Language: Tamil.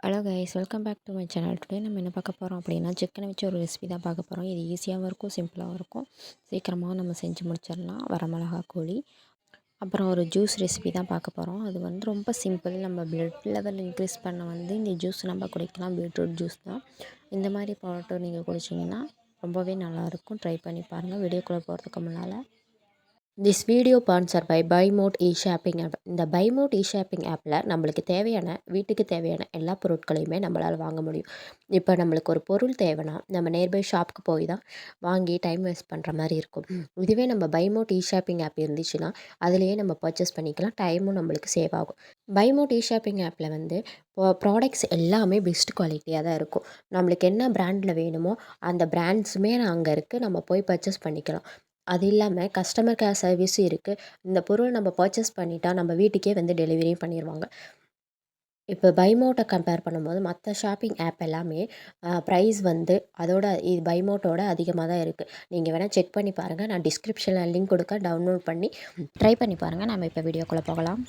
Hello guys, welcome back to my channel. Today நம்ம என்ன பார்க்க போகிறோம் அப்படின்னா, சிக்கனை வச்சு ஒரு ரெசிபி தான் பார்க்க போகிறோம். இது ஈஸியாகவும் இருக்கும், சிம்பிளாகவும் இருக்கும், சீக்கிரமாக நம்ம செஞ்சு முடிச்சிடலாம். வரமிளகா கோழி, அப்புறம் ஒரு ஜூஸ் ரெசிபி தான் பார்க்க போகிறோம். அது வந்து ரொம்ப சிம்பிள். நம்ம பிளட் லெவல் இன்க்ரீஸ் பண்ண வந்து இந்த ஜூஸ் நம்ம குடிக்கலாம். பீட்ரூட் ஜூஸ் தான். இந்த மாதிரி போட்டு நீங்கள் குடிச்சிங்கன்னா ரொம்பவே நல்லாயிருக்கும். ட்ரை பண்ணி பாருங்கள். வீடியோக்குள்ளே போகிறதுக்கு முன்னால் திஸ் வீடியோ ஸ்பான்சர் பை பைமோட் ஷாப்பிங் ஆப். இந்த பைமோட் ஷாப்பிங் ஆப்பில் நம்மளுக்கு தேவையான வீட்டுக்கு தேவையான எல்லா பொருட்களையுமே நம்மளால் வாங்க முடியும். இப்போ நம்மளுக்கு ஒரு பொருள் தேவைன்னா நம்ம நியர்பை ஷாப்புக்கு போய் தான் வாங்கி டைம் வேஸ்ட் பண்ணுற மாதிரி இருக்கும். இதுவே நம்ம பைமோட் ஷாப்பிங் ஆப் இருந்துச்சுன்னா அதுலேயே நம்ம பர்ச்சேஸ் பண்ணிக்கலாம். டைமும் நம்மளுக்கு சேவ் ஆகும். பைமோட் ஷாப்பிங் ஆப்பில் வந்து ப்ராடக்ட்ஸ் எல்லாமே பெஸ்ட் குவாலிட்டியாக தான் இருக்கும். நம்மளுக்கு என்ன பிராண்டில் வேணுமோ அந்த பிராண்ட்ஸுமே அங்கே இருக்குது. நம்ம போய் பர்ச்சேஸ் பண்ணிக்கலாம். அது இல்லாமல் கஸ்டமர் கேர் சர்வீஸும் இருக்குது. இந்த பொருள் நம்ம பர்ச்சேஸ் பண்ணிட்டா நம்ம வீட்டுக்கே வந்து டெலிவரியும் பண்ணிடுவாங்க. இப்போ பைமோட்டை கம்பேர் பண்ணும்போது மற்ற ஷாப்பிங் ஆப் எல்லாமே ப்ரைஸ் வந்து அதோட இது பைமோட்டோட அதிகமாக தான் இருக்குது. நீங்கள் வேணால் செக் பண்ணி பாருங்கள். நான் டிஸ்கிரிப்ஷனில் லிங்க் கொடுக்க டவுன்லோட் பண்ணி ட்ரை பண்ணி பாருங்கள். நம்ம இப்போ வீடியோக்குள்ளே போகலாம்.